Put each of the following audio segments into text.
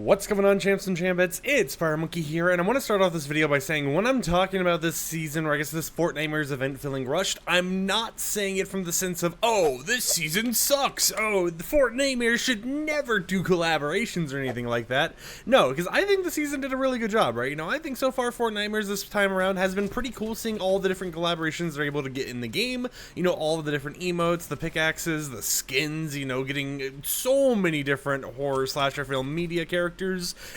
What's going on, champs and chambettes? It's FireMonkey here, and I want to start off this video by saying when I'm talking about this season, or I guess this Fortnitemares event feeling rushed, I'm not saying it from the sense of, oh, this season sucks, oh, the Fortnitemares should never do collaborations or anything like that. No, because I think the season did a really good job, right? You know, I think so far Fortnitemares this time around has been pretty cool, seeing all the different collaborations they're able to get in the game, you know, all of the different emotes, the pickaxes, the skins, you know, getting so many different horror slasher film media characters,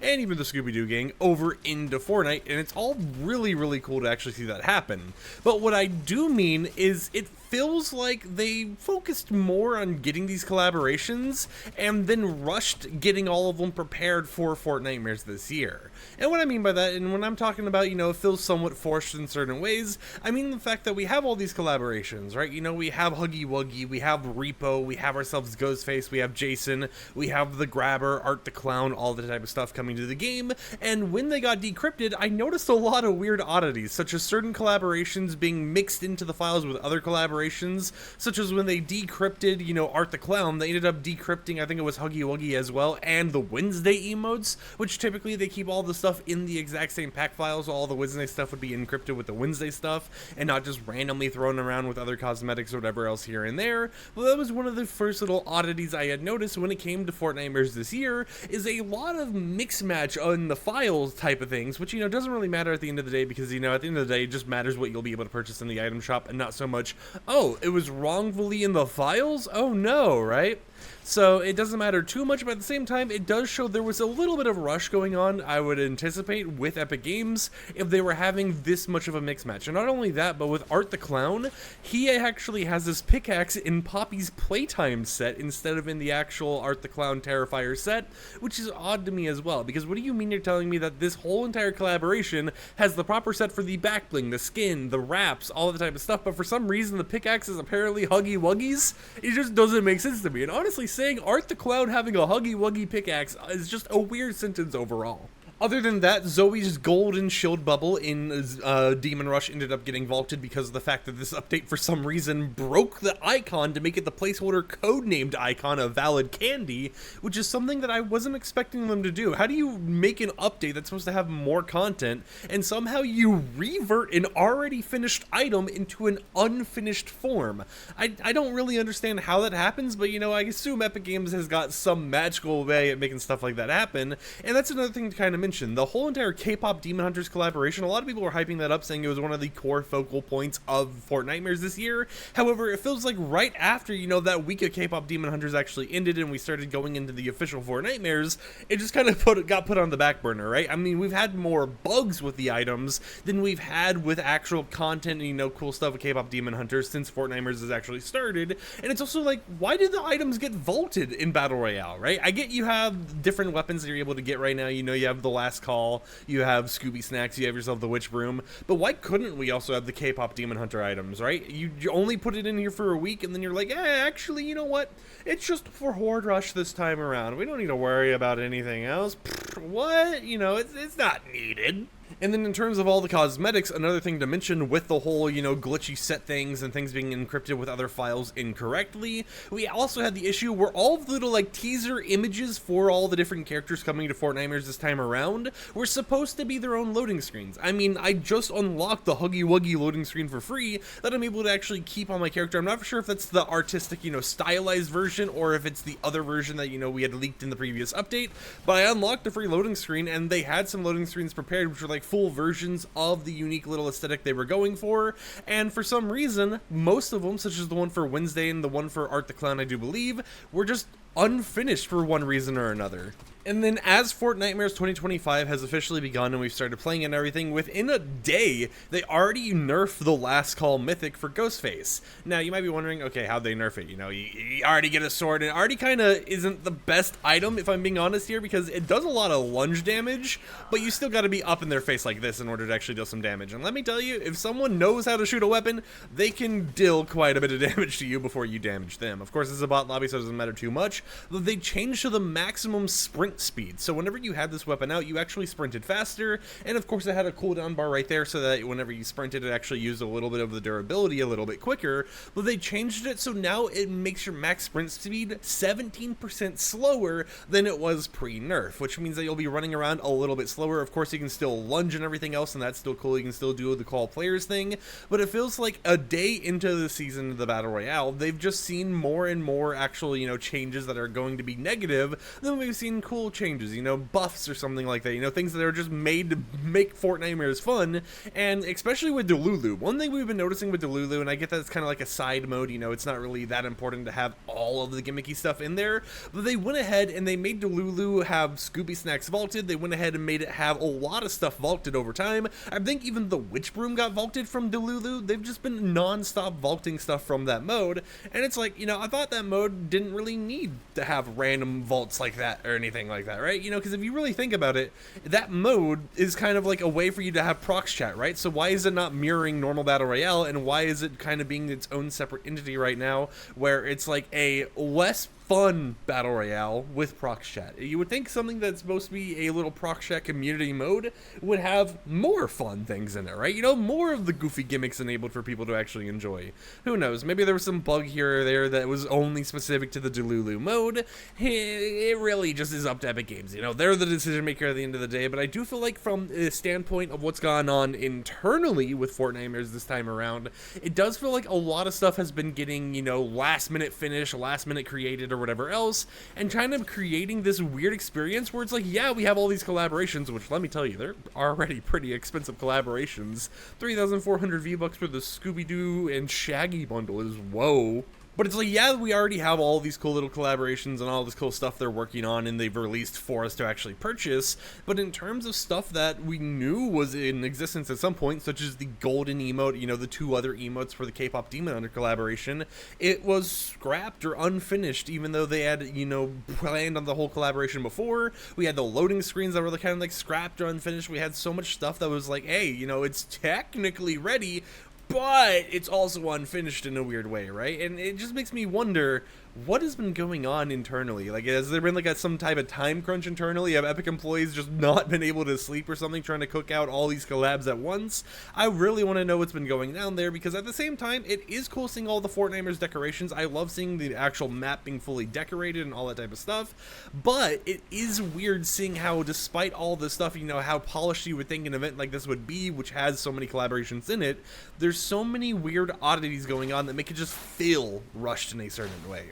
and even the Scooby-Doo gang over into Fortnite, and it's all really cool to actually see that happen. But what I do mean is it feels like they focused more on getting these collaborations and then rushed getting all of them prepared for Fortnitemares this year. And what I mean by that, and when I'm talking about, you know, it feels somewhat forced in certain ways, I mean the fact that we have all these collaborations, right? You know, we have Huggy Wuggy, we have Repo, we have ourselves Ghostface, we have Jason, we have the Grabber, Art the Clown, all the type of stuff coming to the game. And when they got decrypted, I noticed a lot of weird oddities, such as certain collaborations being mixed into the files with other collaborations, such as when they decrypted, you know, Art the Clown, they ended up decrypting, I think it was Huggy Wuggy as well, and the Wednesday emotes, which typically they keep all the stuff in the exact same pack files, so all the Wednesday stuff would be encrypted with the Wednesday stuff, and not just randomly thrown around with other cosmetics or whatever else here and there. Well, that was one of the first little oddities I had noticed when it came to Fortnitemares this year, is a lot of mix match on the files type of things, which, you know, doesn't really matter at the end of the day, because, you know, at the end of the day, it just matters what you'll be able to purchase in the item shop, and not so much, oh, it was wrongfully in the files? Oh no, right? So it doesn't matter too much, but at the same time, it does show there was a little bit of rush going on, I would anticipate, with Epic Games if they were having this much of a mix match. And not only that, but with Art the Clown, he actually has this pickaxe in Poppy's Playtime set instead of in the actual Art the Clown Terrifier set, which is odd to me as well, because what do you mean you're telling me that this whole entire collaboration has the proper set for the back bling, the skin, the wraps, all the type of stuff, but for some reason the pickaxe is apparently Huggy Wuggy's? It just doesn't make sense to me, and honestly, saying Art the Clown having a Huggy Wuggy pickaxe is just a weird sentence overall. Other than that, Zoe's golden shield bubble in Demon Rush ended up getting vaulted because of the fact that this update for some reason broke the icon to make it the placeholder codenamed icon of Valid Candy, which is something that I wasn't expecting them to do. How do you make an update that's supposed to have more content and somehow you revert an already finished item into an unfinished form? I don't really understand how that happens, but, you know, I assume Epic Games has got some magical way at making stuff like that happen, and that's another thing to kind of mention. The whole entire K-pop Demon Hunters collaboration, a lot of people were hyping that up, saying it was one of the core focal points of Fortnitemares this year. However, it feels like right after, you know, that week of K-pop Demon Hunters actually ended and we started going into the official Fortnitemares, it just kind of got put on the back burner, right? I mean, we've had more bugs with the items than we've had with actual content and, you know, cool stuff with K-pop Demon Hunters since Fortnitemares has actually started. And it's also like, why did the items get vaulted in Battle Royale, right? I get you have different weapons that you're able to get right now. You know, you have the Last Call, you have Scooby Snacks, you have yourself the Witch Broom, but why couldn't we also have the K-pop Demon Hunter items, right? You only put it in here for a week and then you're like, actually, you know what? It's just for Horde Rush this time around. We don't need to worry about anything else. What? You know, it's not needed. And then in terms of all the cosmetics, another thing to mention with the whole, you know, glitchy set things and things being encrypted with other files incorrectly, we also had the issue where all of the little, like, teaser images for all the different characters coming to Fortnitemares this time around were supposed to be their own loading screens. I mean, I just unlocked the Huggy Wuggy loading screen for free that I'm able to actually keep on my character. I'm not sure if that's the artistic, you know, stylized version or if it's the other version that, you know, we had leaked in the previous update, but I unlocked a free loading screen and they had some loading screens prepared which were like full versions of the unique little aesthetic they were going for, and for some reason most of them, such as the one for Wednesday and the one for Art the Clown, I do believe, were just unfinished for one reason or another. And then as Fortnitemares 2025 has officially begun and we've started playing and everything, within a day, they already nerfed the Last Call Mythic for Ghostface. Now, you might be wondering, okay, how'd they nerf it? You know, you already get a sword, and it already kind of isn't the best item, if I'm being honest here, because it does a lot of lunge damage, but you still got to be up in their face like this in order to actually deal some damage. And let me tell you, if someone knows how to shoot a weapon, they can deal quite a bit of damage to you before you damage them. Of course, it's a bot lobby, so it doesn't matter too much, much, but they changed to the maximum sprint speed. So whenever you had this weapon out, you actually sprinted faster, and of course it had a cooldown bar right there so that whenever you sprinted, it actually used a little bit of the durability a little bit quicker. But they changed it so now it makes your max sprint speed 17% slower than it was pre-nerf, which means that you'll be running around a little bit slower. Of course, you can still lunge and everything else, and that's still cool. You can still do the call players thing, but it feels like a day into the season of the Battle Royale, they've just seen more and more actual, changes that are going to be negative than we've seen cool changes, buffs or something like that, things that are just made to make Fortnitemares fun. And especially with Delulu, one thing we've been noticing with Delulu, and I get that it's kind of like a side mode, it's not really that important to have all of the gimmicky stuff in there, but they went ahead and they made Delulu have Scooby Snacks vaulted. They went ahead and made it have a lot of stuff vaulted over time. I think even the Witch Broom got vaulted from Delulu. They've just been non-stop vaulting stuff from that mode, and it's like, I thought that mode didn't really need to have random vaults like that or anything like that, right? Because if you really think about it, that mode is kind of like a way for you to have prox chat, right? So why is it not mirroring normal Battle Royale, and why is it kind of being its own separate entity right now, where it's like a less fun Battle Royale with prox chat? You would think something that's supposed to be a little prox chat community mode would have more fun things in it, right? More of the goofy gimmicks enabled for people to actually enjoy. Who knows? Maybe there was some bug here or there that was only specific to the Delulu mode. It really just is up to Epic Games. They're the decision maker at the end of the day, but I do feel like from the standpoint of what's gone on internally with Fortnitemares this time around, it does feel like a lot of stuff has been getting, last minute finish, last minute created, or whatever else, and kind of creating this weird experience where it's like, yeah, we have all these collaborations, which let me tell you, they're already pretty expensive collaborations. 3,400 V-Bucks for the Scooby-Doo and Shaggy bundle is whoa. But it's like, yeah, we already have all these cool little collaborations and all this cool stuff they're working on and they've released for us to actually purchase, but in terms of stuff that we knew was in existence at some point, such as the golden emote, the 2 other emotes for the K-pop Demon Hunter collaboration, it was scrapped or unfinished, even though they had, planned on the whole collaboration before. We had the loading screens that were kind of like scrapped or unfinished. We had so much stuff that was like, hey, it's technically ready, but it's also unfinished in a weird way, right? And it just makes me wonder, what has been going on internally? Like, has there been like some type of time crunch internally? Have Epic employees just not been able to sleep or something, trying to cook out all these collabs at once? I really want to know what's been going down there, because at the same time, it is cool seeing all the Fortnitemares decorations. I love seeing the actual map being fully decorated and all that type of stuff, but it is weird seeing how, despite all this stuff, how polished you would think an event like this would be, which has so many collaborations in it, there's so many weird oddities going on that make it just feel rushed in a certain way.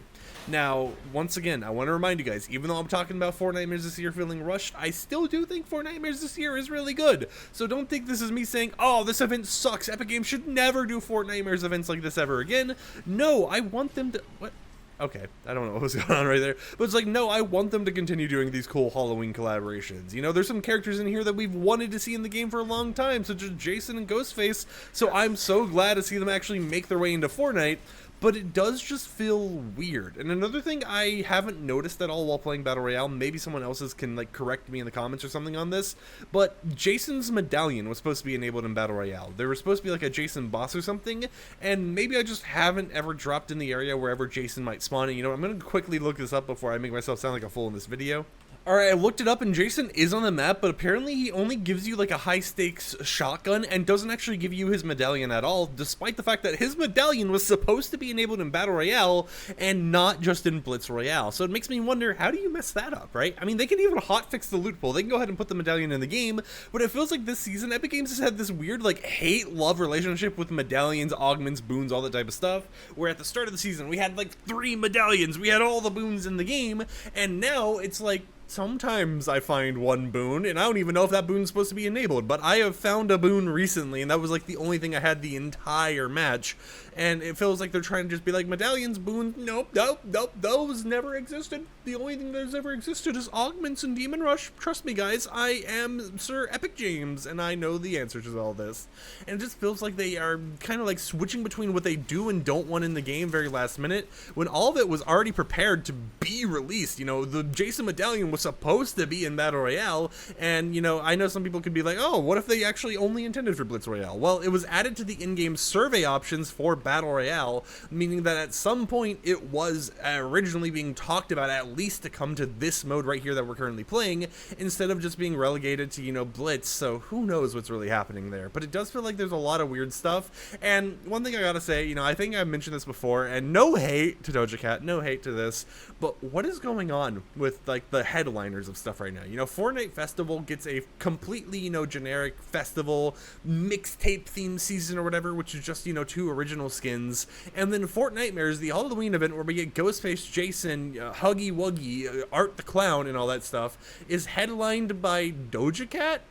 Now, once again, I want to remind you guys, even though I'm talking about Fortnitemares this year feeling rushed, I still do think Fortnitemares this year is really good. So don't think this is me saying, oh, this event sucks, Epic Games should never do Fortnitemares events like this ever again. No, I want them to... What? Okay, I don't know what was going on right there, but it's like, no, I want them to continue doing these cool Halloween collaborations. There's some characters in here that we've wanted to see in the game for a long time, such as Jason and Ghostface, so I'm so glad to see them actually make their way into Fortnite. But it does just feel weird. And another thing I haven't noticed at all while playing Battle Royale, maybe someone else's can like correct me in the comments or something on this, but Jason's medallion was supposed to be enabled in Battle Royale. There was supposed to be like a Jason boss or something, and maybe I just haven't ever dropped in the area wherever Jason might spawn. And I'm going to quickly look this up before I make myself sound like a fool in this video. Alright, I looked it up and Jason is on the map, but apparently he only gives you like a high stakes shotgun and doesn't actually give you his medallion at all, despite the fact that his medallion was supposed to be enabled in Battle Royale and not just in Blitz Royale. So it makes me wonder, how do you mess that up, right? I mean, they can even hotfix the loot pool. They can go ahead and put the medallion in the game, but it feels like this season Epic Games has had this weird like hate-love relationship with medallions, augments, boons, all that type of stuff, where at the start of the season we had like 3 medallions, we had all the boons in the game, and now it's like, sometimes I find one boon, and I don't even know if that boon's supposed to be enabled, but I have found a boon recently, and that was like the only thing I had the entire match, and it feels like they're trying to just be like, medallions, boons, nope, those never existed. The only thing that's ever existed is augments and Demon Rush. Trust me, guys, I am Sir Epic James, and I know the answer to all this. And it just feels like they are kind of like switching between what they do and don't want in the game very last minute, when all of it was already prepared to be released. The Jason medallion was was supposed to be in Battle Royale, and, you know, I know some people could be like, oh, what if they actually only intended for Blitz Royale? Well, it was added to the in-game survey options for Battle Royale, meaning that at some point it was originally being talked about at least to come to this mode right here that we're currently playing, instead of just being relegated to, you know, Blitz. So who knows what's really happening there, but it does feel like there's a lot of weird stuff. And one thing I gotta say, you know, I think I've mentioned this before, and no hate to Doja Cat, no hate to this, but what is going on with like the headliners of stuff right now? You know, Fortnite Festival gets a completely, you know, generic festival mixtape theme season or whatever, which is just, you know, 2 original skins, and then Fortnitemares, the Halloween event where we get Ghostface Jason, Huggy Wuggy, Art the Clown, and all that stuff, is headlined by Doja Cat.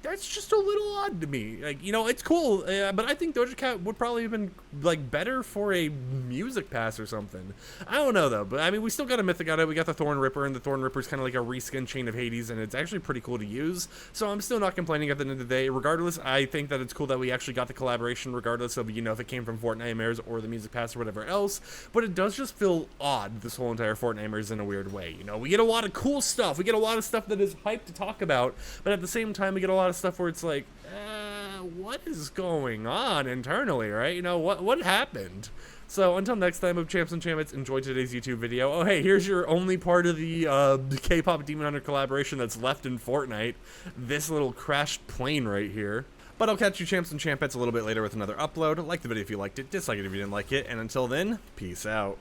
That's just a little odd to me. Like, you know, it's cool, but I think Doja Cat would probably have been, like, better for a music pass or something. I don't know, though, but, I mean, we still got a mythic out of it. We got the Thorn Ripper, and the Thorn Ripper is kind of like a reskin Chain of Hades, and it's actually pretty cool to use, so I'm still not complaining at the end of the day. Regardless, I think that it's cool that we actually got the collaboration, regardless of, you know, if it came from Fortnitemares or the music pass or whatever else, but it does just feel odd, this whole entire Fortnitemares, in a weird way. You know, we get a lot of cool stuff. We get a lot of stuff that is hyped to talk about, but at the same time, we get a lot of stuff where it's like, what is going on internally, right? You know, what happened? So until next time, of Champs and Champions, enjoy today's YouTube video. Oh, hey, here's your only part of the K-pop Demon Hunter collaboration that's left in Fortnite. This little crashed plane right here. But I'll catch you Champs and Champions a little bit later with another upload. Like the video if you liked it, dislike it if you didn't like it, and until then, peace out.